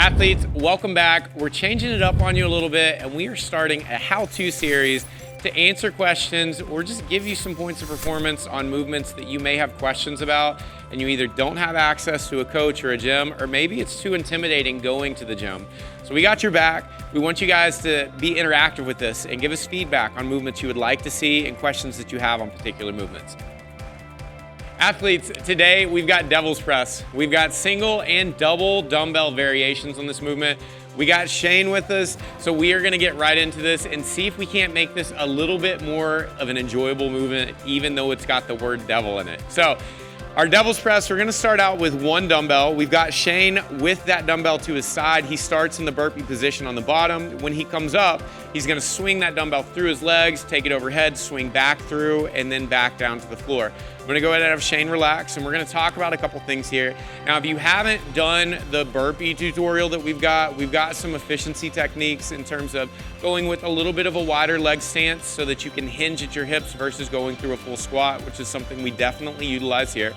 Athletes, welcome back. We're changing it up on you a little bit, and we are starting a how-to series to answer questions or just give you some points of performance on movements that you may have questions about, and you either don't have access to a coach or a gym, or maybe it's too intimidating going to the gym. So we got your back. We want you guys to be interactive with this and give us feedback on movements you would like to see and questions that you have on particular movements. Athletes, today we've got devil's press. We've got single and double dumbbell variations on this movement. We got Shane with us, so we are gonna get right into this and see if we can't make this a little bit more of an enjoyable movement, even though it's got the word devil in it. So our devil's press, we're gonna start out with one dumbbell. We've got Shane with that dumbbell to his side. He starts in the burpee position on the bottom. When he comes up, he's gonna swing that dumbbell through his legs, take it overhead, swing back through, and then back down to the floor. I'm gonna go ahead and have Shane relax, and we're gonna talk about a couple things here. Now, if you haven't done the burpee tutorial that we've got some efficiency techniques in terms of going with a little bit of a wider leg stance so that you can hinge at your hips versus going through a full squat, which is something we definitely utilize here.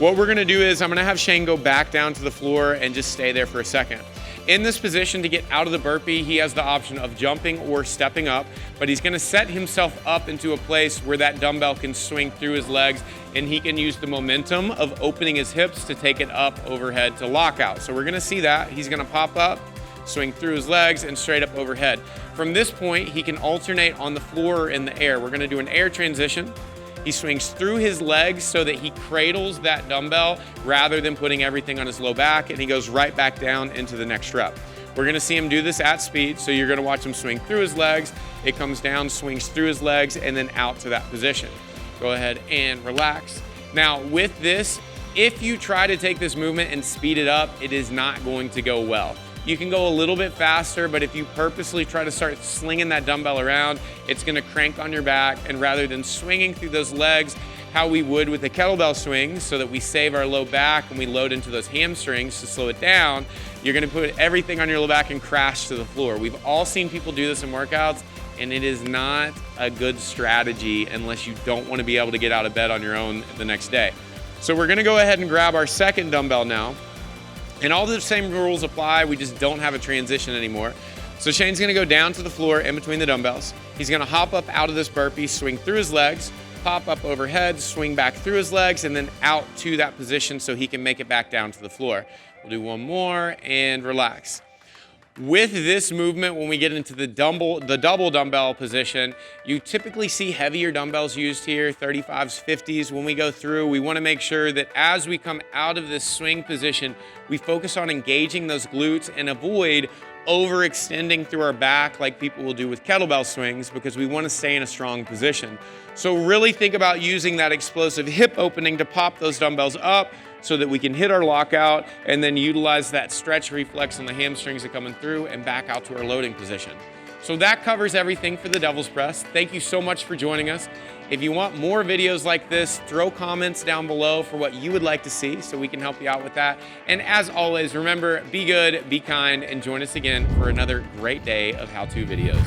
What we're gonna do is I'm gonna have Shane go back down to the floor and just stay there for a second. In this position, to get out of the burpee, he has the option of jumping or stepping up, but he's gonna set himself up into a place where that dumbbell can swing through his legs, and he can use the momentum of opening his hips to take it up overhead to lockout. So we're gonna see that. He's gonna pop up, swing through his legs, and straight up overhead. From this point, he can alternate on the floor or in the air. We're gonna do an air transition. He swings through his legs so that he cradles that dumbbell rather than putting everything on his low back, and he goes right back down into the next rep. We're gonna see him do this at speed, so you're gonna watch him swing through his legs, it comes down, swings through his legs, and then out to that position. Go ahead and relax. Now with this, if you try to take this movement and speed it up, it is not going to go well. You can go a little bit faster, but if you purposely try to start slinging that dumbbell around, it's gonna crank on your back, and rather than swinging through those legs how we would with a kettlebell swing so that we save our low back and we load into those hamstrings to slow it down, you're gonna put everything on your low back and crash to the floor. We've all seen people do this in workouts, and it is not a good strategy unless you don't wanna be able to get out of bed on your own the next day. So we're gonna go ahead and grab our second dumbbell now. And all the same rules apply, we just don't have a transition anymore. So Shane's gonna go down to the floor in between the dumbbells. He's gonna hop up out of this burpee, swing through his legs, pop up overhead, swing back through his legs, and then out to that position so he can make it back down to the floor. We'll do one more and relax. With this movement, when we get into the double dumbbell position, you typically see heavier dumbbells used here, 35s, 50s. When we go through, we wanna make sure that as we come out of this swing position, we focus on engaging those glutes and avoid overextending through our back like people will do with kettlebell swings, because we wanna stay in a strong position. So really think about using that explosive hip opening to pop those dumbbells up so that we can hit our lockout and then utilize that stretch reflex on the hamstrings that coming through and back out to our loading position. So that covers everything for the devil's press. Thank you so much for joining us. If you want more videos like this, throw comments down below for what you would like to see so we can help you out with that. And as always, remember, be good, be kind, and join us again for another great day of how-to videos.